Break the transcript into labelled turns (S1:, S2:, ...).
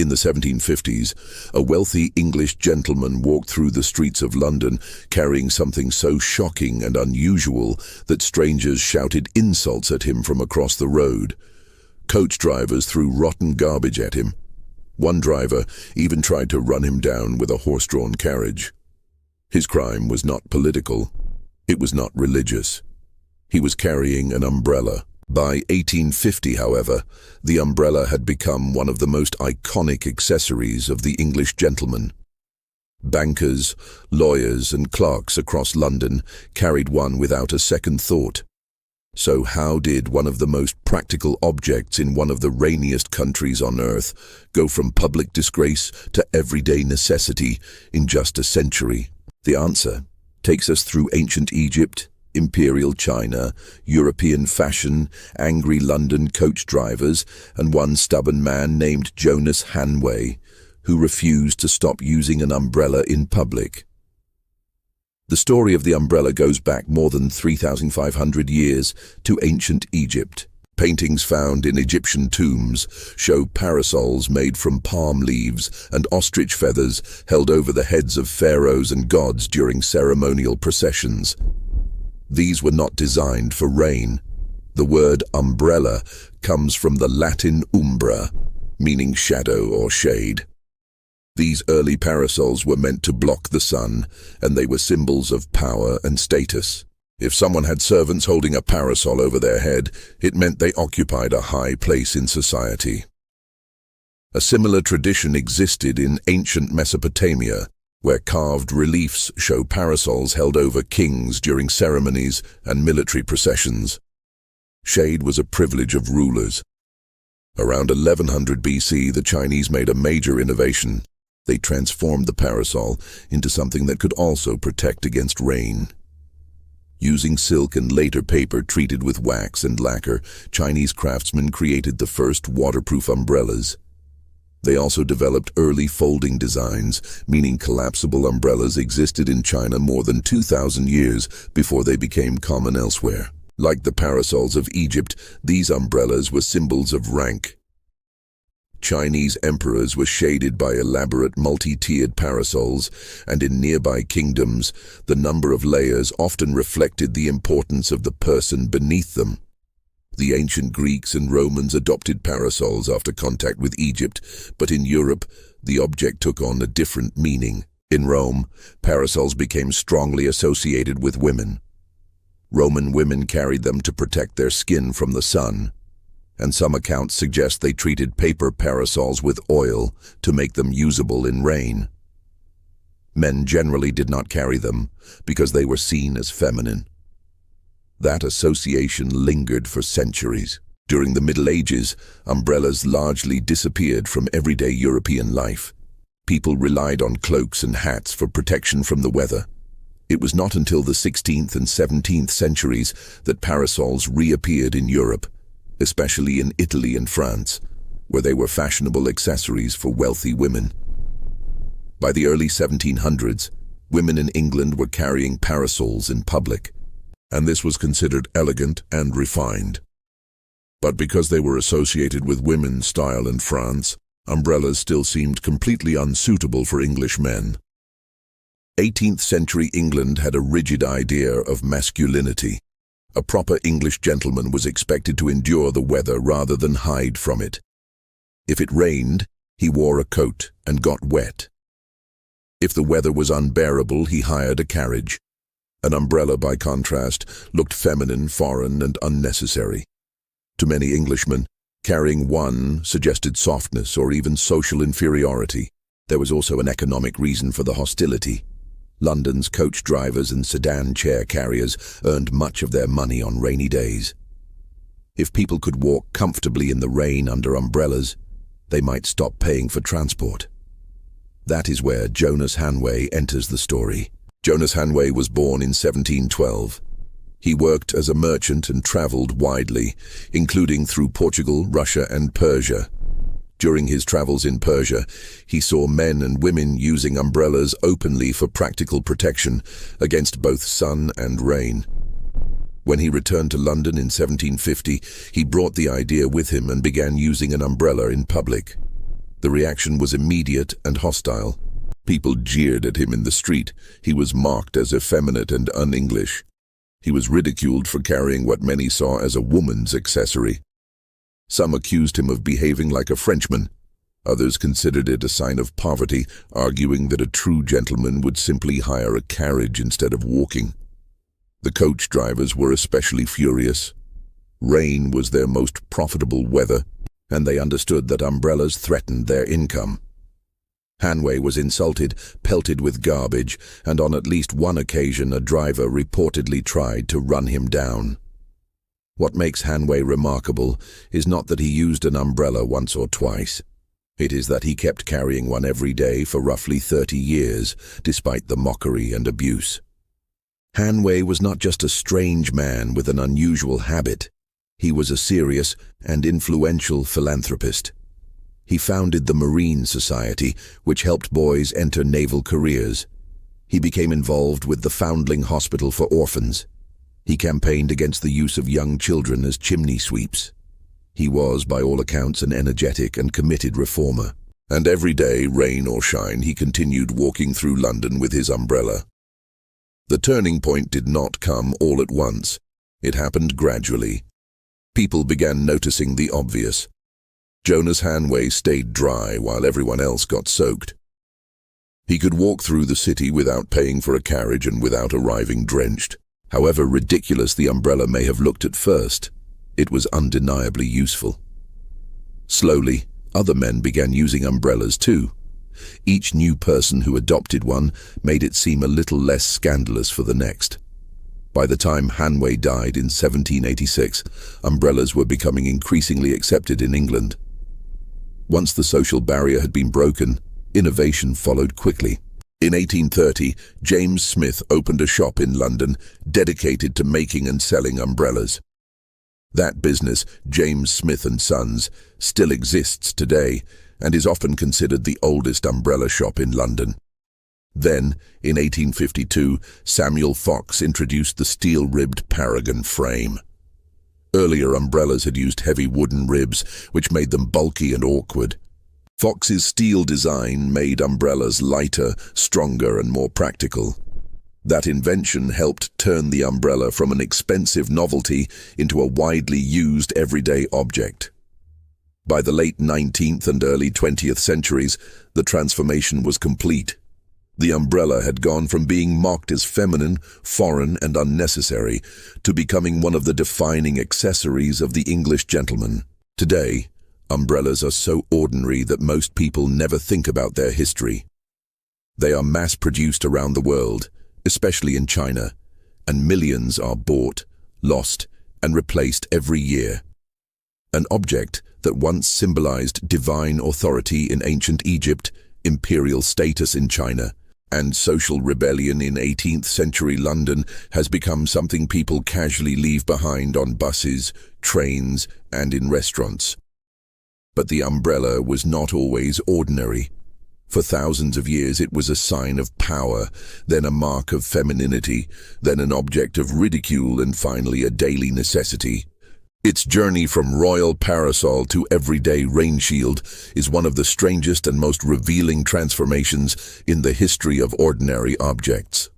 S1: In the 1750s, a wealthy English gentleman walked through the streets of London carrying something so shocking and unusual that strangers shouted insults at him from across the road. Coach drivers threw rotten garbage at him. One driver even tried to run him down with a horse-drawn carriage. His crime was not political. It was not religious. He was carrying an umbrella. By 1850, however, the umbrella had become one of the most iconic accessories of the English gentleman. Bankers, lawyers, and clerks across London carried one without a second thought. So how did one of the most practical objects in one of the rainiest countries on earth go from public disgrace to everyday necessity in just a century? The answer takes us through ancient Egypt, Imperial China, European fashion, angry London coach drivers, and one stubborn man named Jonas Hanway, who refused to stop using an umbrella in public. The story of the umbrella goes back more than 3,500 years to ancient Egypt. Paintings found in Egyptian tombs show parasols made from palm leaves and ostrich feathers held over the heads of pharaohs and gods during ceremonial processions. These were not designed for rain. The word umbrella comes from the Latin umbra, meaning shadow or shade. These early parasols were meant to block the sun, and they were symbols of power and status. If someone had servants holding a parasol over their head, it meant they occupied a high place in society. A similar tradition existed in ancient Mesopotamia, where carved reliefs show parasols held over kings during ceremonies and military processions. Shade was a privilege of rulers. Around 1100 BC, the Chinese made a major innovation. They transformed the parasol into something that could also protect against rain. Using silk and later paper treated with wax and lacquer, Chinese craftsmen created the first waterproof umbrellas. They also developed early folding designs, meaning collapsible umbrellas existed in China more than 2,000 years before they became common elsewhere. Like the parasols of Egypt, these umbrellas were symbols of rank. Chinese emperors were shaded by elaborate multi-tiered parasols, and in nearby kingdoms, the number of layers often reflected the importance of the person beneath them. The ancient Greeks and Romans adopted parasols after contact with Egypt, but in Europe, the object took on a different meaning. In Rome, parasols became strongly associated with women. Roman women carried them to protect their skin from the sun, and some accounts suggest they treated paper parasols with oil to make them usable in rain. Men generally did not carry them because they were seen as feminine. That association lingered for centuries. During the Middle Ages, umbrellas largely disappeared from everyday European life. People relied on cloaks and hats for protection from the weather. It was not until the 16th and 17th centuries that parasols reappeared in Europe, especially in Italy and France, where they were fashionable accessories for wealthy women. By the early 1700s, women in England were carrying parasols in public, and this was considered elegant and refined. But because they were associated with women's style in France, umbrellas still seemed completely unsuitable for English men. 18th century England had a rigid idea of masculinity. A proper English gentleman was expected to endure the weather rather than hide from it. If it rained, he wore a coat and got wet. If the weather was unbearable, he hired a carriage. An umbrella, by contrast, looked feminine, foreign, and unnecessary. To many Englishmen, carrying one suggested softness or even social inferiority. There was also an economic reason for the hostility. London's coach drivers and sedan chair carriers earned much of their money on rainy days. If people could walk comfortably in the rain under umbrellas, they might stop paying for transport. That is where Jonas Hanway enters the story. Jonas Hanway was born in 1712. He worked as a merchant and traveled widely, including through Portugal, Russia, and Persia. During his travels in Persia, he saw men and women using umbrellas openly for practical protection against both sun and rain. When he returned to London in 1750, he brought the idea with him and began using an umbrella in public. The reaction was immediate and hostile. People jeered at him in the street. He was mocked as effeminate and un-English. He was ridiculed for carrying what many saw as a woman's accessory. Some accused him of behaving like a Frenchman. Others considered it a sign of poverty, arguing that a true gentleman would simply hire a carriage instead of walking. The coach drivers were especially furious. Rain was their most profitable weather, and they understood that umbrellas threatened their income. Hanway was insulted, pelted with garbage, and on at least one occasion a driver reportedly tried to run him down. What makes Hanway remarkable is not that he used an umbrella once or twice. It is that he kept carrying one every day for roughly 30 years, despite the mockery and abuse. Hanway was not just a strange man with an unusual habit. He was a serious and influential philanthropist. He founded the Marine Society, which helped boys enter naval careers. He became involved with the Foundling Hospital for Orphans. He campaigned against the use of young children as chimney sweeps. He was, by all accounts, an energetic and committed reformer. And every day, rain or shine, he continued walking through London with his umbrella. The turning point did not come all at once. It happened gradually. People began noticing the obvious. Jonas Hanway stayed dry while everyone else got soaked. He could walk through the city without paying for a carriage and without arriving drenched. However ridiculous the umbrella may have looked at first, it was undeniably useful. Slowly, other men began using umbrellas too. Each new person who adopted one made it seem a little less scandalous for the next. By the time Hanway died in 1786, umbrellas were becoming increasingly accepted in England. Once the social barrier had been broken, innovation followed quickly. In 1830, James Smith opened a shop in London dedicated to making and selling umbrellas. That business, James Smith & Sons, still exists today and is often considered the oldest umbrella shop in London. Then, in 1852, Samuel Fox introduced the steel-ribbed Paragon frame. Earlier umbrellas had used heavy wooden ribs, which made them bulky and awkward. Fox's steel design made umbrellas lighter, stronger, and more practical. That invention helped turn the umbrella from an expensive novelty into a widely used everyday object. By the late 19th and early 20th centuries, the transformation was complete. The umbrella had gone from being mocked as feminine, foreign, and unnecessary to becoming one of the defining accessories of the English gentleman. Today, umbrellas are so ordinary that most people never think about their history. They are mass-produced around the world, especially in China, and millions are bought, lost, and replaced every year. An object that once symbolized divine authority in ancient Egypt, imperial status in China, and social rebellion in 18th century London has become something people casually leave behind on buses, trains, and in restaurants. But the umbrella was not always ordinary. For thousands of years it was a sign of power, then a mark of femininity, then an object of ridicule, and finally a daily necessity. Its journey from royal parasol to everyday rain shield is one of the strangest and most revealing transformations in the history of ordinary objects.